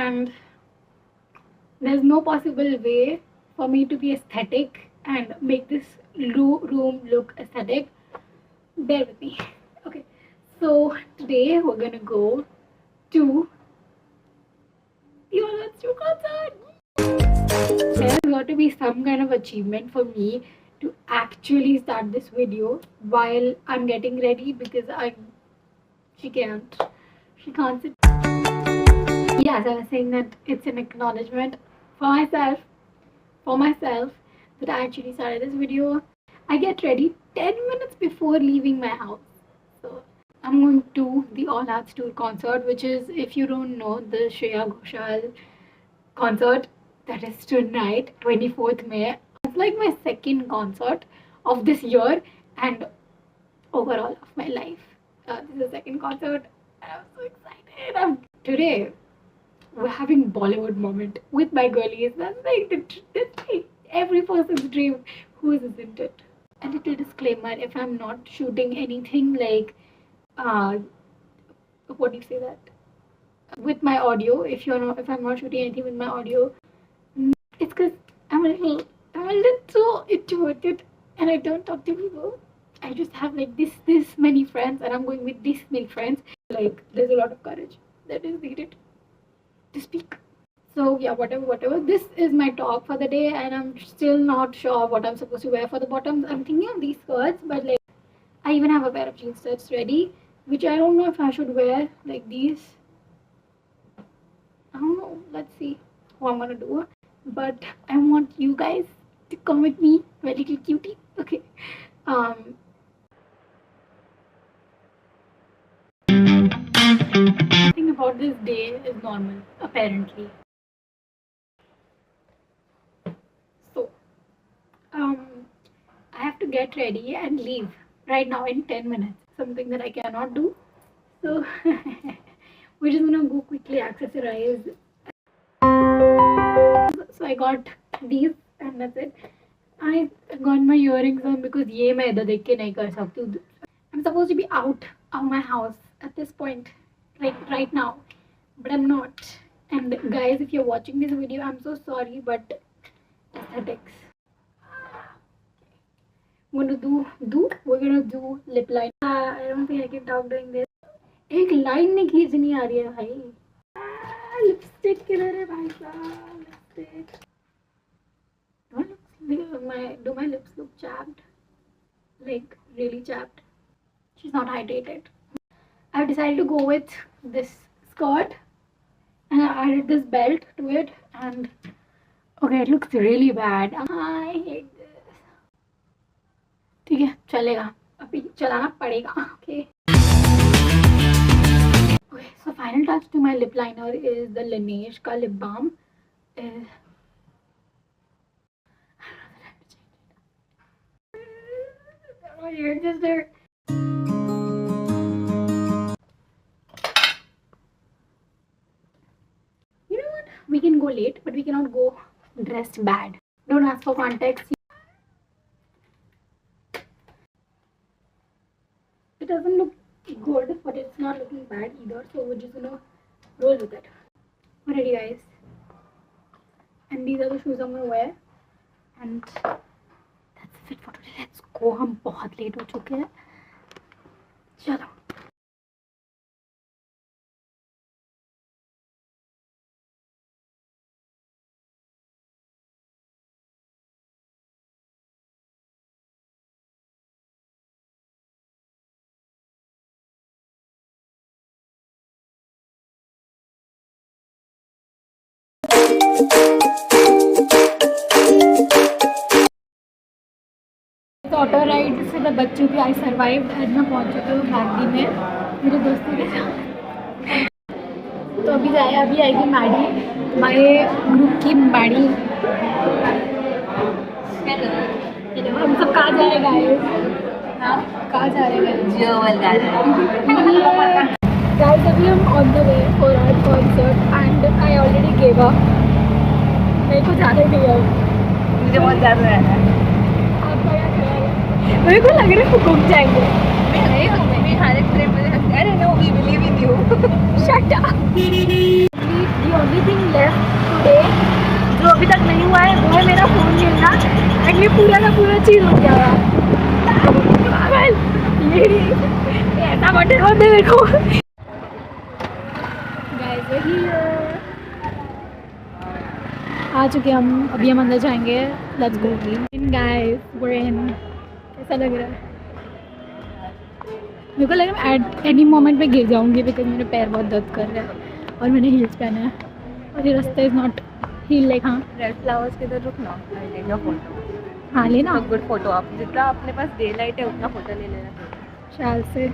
and there's no possible way for me to be aesthetic and make this room look aesthetic. Bear with me. Okay, so today we're gonna go to the All Hearts 2 concert. There's got to be some kind of achievement for me to actually start this video while I'm getting ready, because she can't sit. Yes, I was saying that it's an acknowledgement for myself that I actually started this video. I get ready 10 minutes before leaving my house. So I'm going to the All Hearts Tour concert, which is, if you don't know, the Shreya Ghoshal concert that is tonight, 24th May. It's like my second concert of this year and overall of my life. This is the second concert and I'm so excited. Today we're having Bollywood moment with my girlies. That's like every person's dream. Whose isn't it? A little disclaimer: if I'm not shooting anything like, what do you say that? With my audio, if I'm not shooting anything with my audio, it's because I'm a little so introverted and I don't talk to people. I just have like this many friends, and I'm going with this many friends. Like, there's a lot of courage that is needed to speak. So yeah, whatever. This is my top for the day, and I'm still not sure what I'm supposed to wear for the bottoms. I'm thinking of these skirts, but like, I even have a pair of jeans shirts ready, which I don't know if I should wear like these. I don't know. Let's see what I'm gonna do. But I want you guys to come with me, my little cutie. Okay. Nothing about this day is normal, apparently. So, I have to get ready and leave right now in 10 minutes. Something that I cannot do. So, we're just gonna go quickly accessorize. So I got these and that's it. I got my earrings on because ये मैं इधर देख के नहीं कर सकती हूँ. I'm supposed to be out of my house at this point, like right now, but I'm not. And guys, if you're watching this video, I'm so sorry, but aesthetics. We're gonna do lip line. I don't think I can talk doing this. एक line नहीं खींचनी आ रही है भाई. Lipstick किधर है भाई साहब? Lipstick. Do my lips look chapped? Like really chapped? She's not hydrated. I've decided to go with this skirt and I added this belt to it, and okay, it looks really bad. I hate this. ठीक है, चलेगा. अभी चलाना पड़ेगा. Okay. Okay, so final touch to my lip liner is the Laneige ka lip balm. You're just there. You know what? We can go late, but we cannot go dressed bad. Don't ask for context. It doesn't look good, but it's not looking bad either. So we're just gonna roll with it. Alrighty, guys. And these are the shoes I'm gonna wear. And that's it for today. Let's go. हम बहुत late हो चुके हैं. चलो. Auto ride से मैं बच्चों की आई सर्वाइव एंड मैं पहुँच चुकी हूँ मैडी में मेरे दोस्तों के साथ. तो अभी आएगी मैडी, हमारे ग्रुप की मैडी. हम सब कहाँ जा रहे गाइस? कहाँ जा रहे गाइस? अभी हम on the way for our concert and I already give up. मेरे को ज़्यादा नहीं है, मुझे बहुत ज़्यादा है. मेरे को लग रहा है वो घूम जाएंगे. मैं हर एक ट्रिप में अरे no we believe in you. Shut up. The only thing left today. जो अभी तक नहीं हुआ है वो है मेरा फ़ोन खेलना, एंड ये पूरा का पूरा चीज़ हो गया है। ये ऐसा बटन होते मेरे को। Guys, we're here. आ चुके हम, अभी हम अंदर जाएंगे। Let's go in guys, we're in. कैसा लग रहा है? मेरे को लग रहा है एट एनी मोमेंट में गिर जाऊंगी बिकॉज मेरे पैर बहुत दर्द कर रहे हैं और मैंने हील्स पहने हैं और ये रास्ता इज़ नॉट हील लाइक। हाँ, रेड फ्लावर्स के इधर रुकना, आई टेक योर फोटो। हाँ लेना गुड फोटो। आप जितना अपने पास डे लाइट है उतना फोटो ले लेना। शाल से।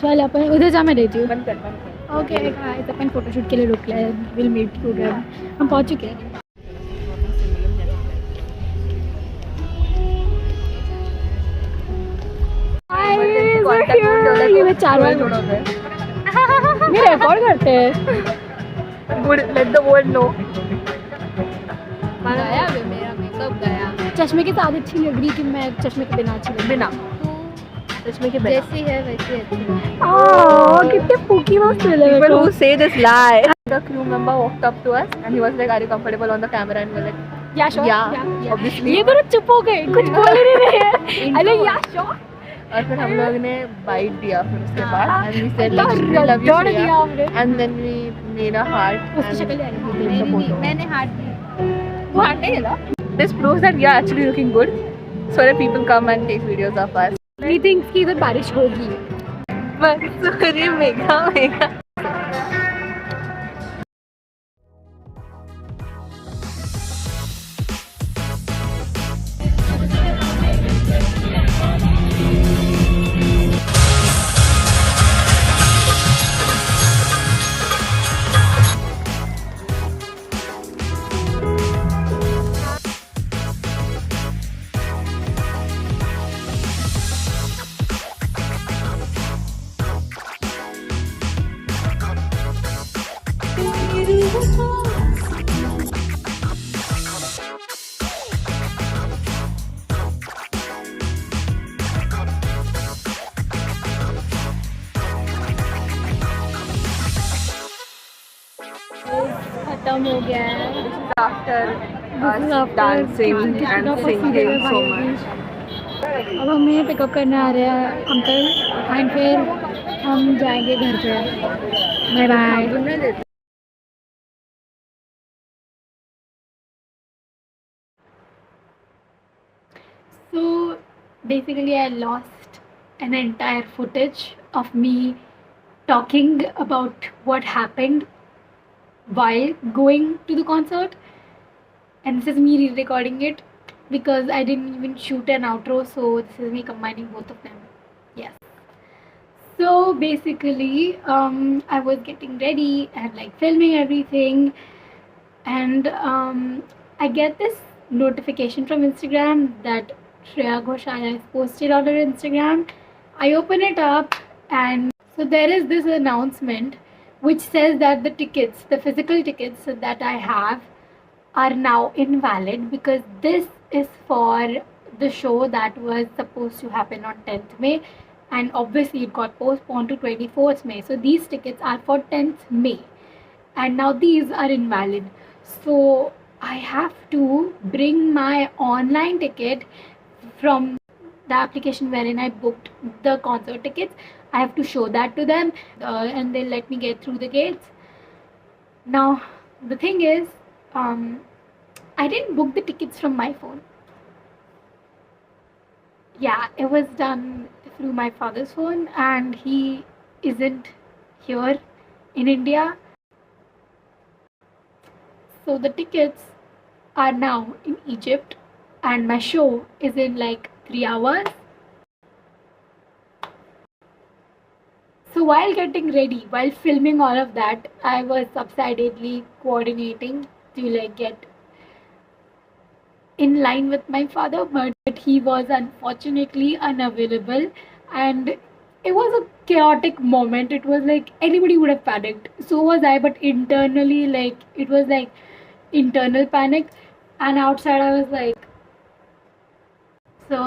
चल अपन उधर जा, मैं देती हूँ। बंद कर। ओके गाइस, अपन फोटोशूट के लिए रुक रहे हैं। Will meet you there. हम पहुँच चुके हैं। ये मैं 4 बार मेरे रिकॉर्ड करते हैं। Good, let the world know. गया बे, मेरा मेकअप गया। चश्मे के साथ अच्छी लग रही कि मैं चश्मे के बिना अच्छी लग रही? बिना चश्मे के बिना। जैसी है वैसी अच्छी है। कितने फूकी मस्त लग रहे People हो। who say this lie. The crew member walked up to us and he was like, "Are you comfortable on the camera?" And we're like, या श्योर? Yeah, obviously. ये दोनों चुप हो गए, कुछ बोल ही नहीं रहे हैं। अरे या श्योर? और फिर हम लोग ने बाइट दिया फिर उसके बाद and we said इतना like we love you रगड़ दिया Shreya. हमने। And then we made a heart उसकी and शक्ल याद है। we did the photo. मैंने हार्ट वो heart नहीं है ना? This proves that we are actually looking good so that people come and take videos of us. We think कि इधर बारिश होगी। But sorry, mega. खत्म हो गया है। After This is us after dancing dancing and का singing festival so भाई। much. अब हमें पिकअप करने आ रहे हैं अंकल एंड फिर हम जाएंगे घर पे। Bye bye. So basically I lost an entire footage of me talking about what happened while going to the concert, and this is me re-recording it because I didn't even shoot an outro, so this is me combining both of them. Yes. So basically I was getting ready and like filming everything, and I get this notification from Instagram that Shreya Ghoshal has posted on her Instagram. I open it up and so there is this announcement which says that the tickets, the physical tickets that I have are now invalid because this is for the show that was supposed to happen on 10th May, and obviously it got postponed to 24th May. So these tickets are for 10th May and now these are invalid. So I have to bring my online ticket from the application wherein I booked the concert tickets. I have to show that to them and they'll let me get through the gates. Now the thing is, I didn't book the tickets from my phone. Yeah, it was done through my father's phone and he isn't here in India. So the tickets are now in Egypt and my show is in like 3 hours. So while getting ready, while filming all of that, I was subsidedly coordinating to like get in line with my father, but he was unfortunately unavailable and it was a chaotic moment. It was like anybody would have panicked. So was I, but internally like it was like internal panic, and outside I was like, so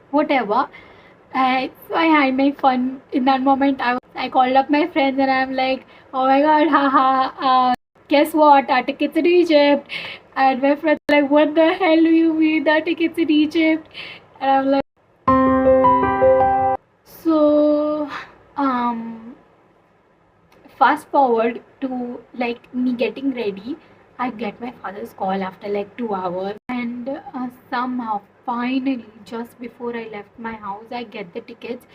whatever. So I had my fun in that moment. I I called up my friends and I'm like, oh my god, haha, guess what? Our tickets in Egypt. And my friends are like, what the hell do you mean? Our tickets in Egypt? And I'm like, so, fast forward to like me getting ready. I get my father's call after like 2 hours, and somehow, finally, just before I left my house, I get the tickets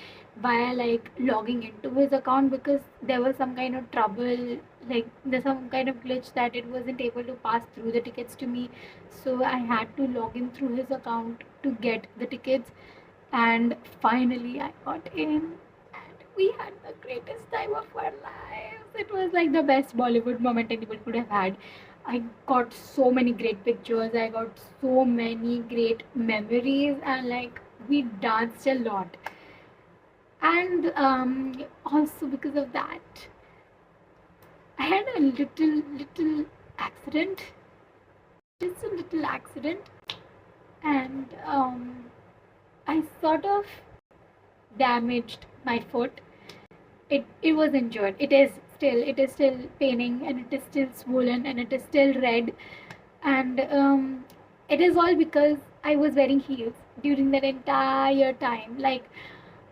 via like logging into his account because there was some kind of trouble. Like there's some kind of glitch that it wasn't able to pass through the tickets to me, so I had to log in through his account to get the tickets, and finally I got in. We had the greatest time of our lives. It was like the best Bollywood moment anyone could have had. I got so many great pictures, I got so many great memories, and like we danced a lot. And also because of that, I had a little accident, just a little accident, and I sort of damaged my foot. It was injured. It is still paining, and it is still swollen, and it is still red, and it is all because I was wearing heels during that entire time. Like,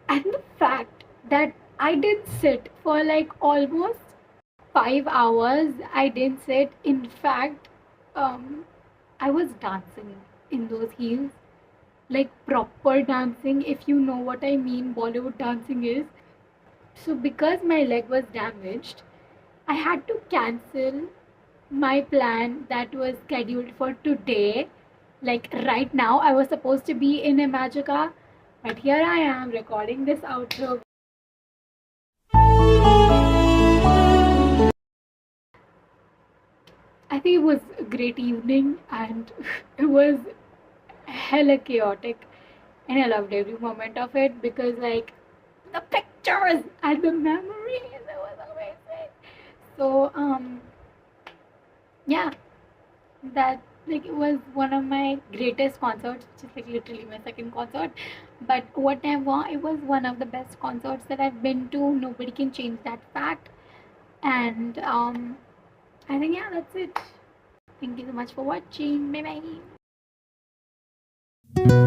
and the fact that I did sit for like almost 5 hours. I didn't sit. In fact, um, I was dancing in those heels, like proper dancing. If you know what I mean, Bollywood dancing is. So, because my leg was damaged, I had to cancel my plan that was scheduled for today. Like right now, I was supposed to be in Imagica, but here I am recording this outro. I think it was a great evening, and it was hella chaotic, and I loved every moment of it because, like, the pictures and the memories, it was amazing. So, yeah, that like it was one of my greatest concerts, which is like literally my second concert. But whatever, it was one of the best concerts that I've been to. Nobody can change that fact. And I think yeah, that's it. Thank you so much for watching. Bye bye.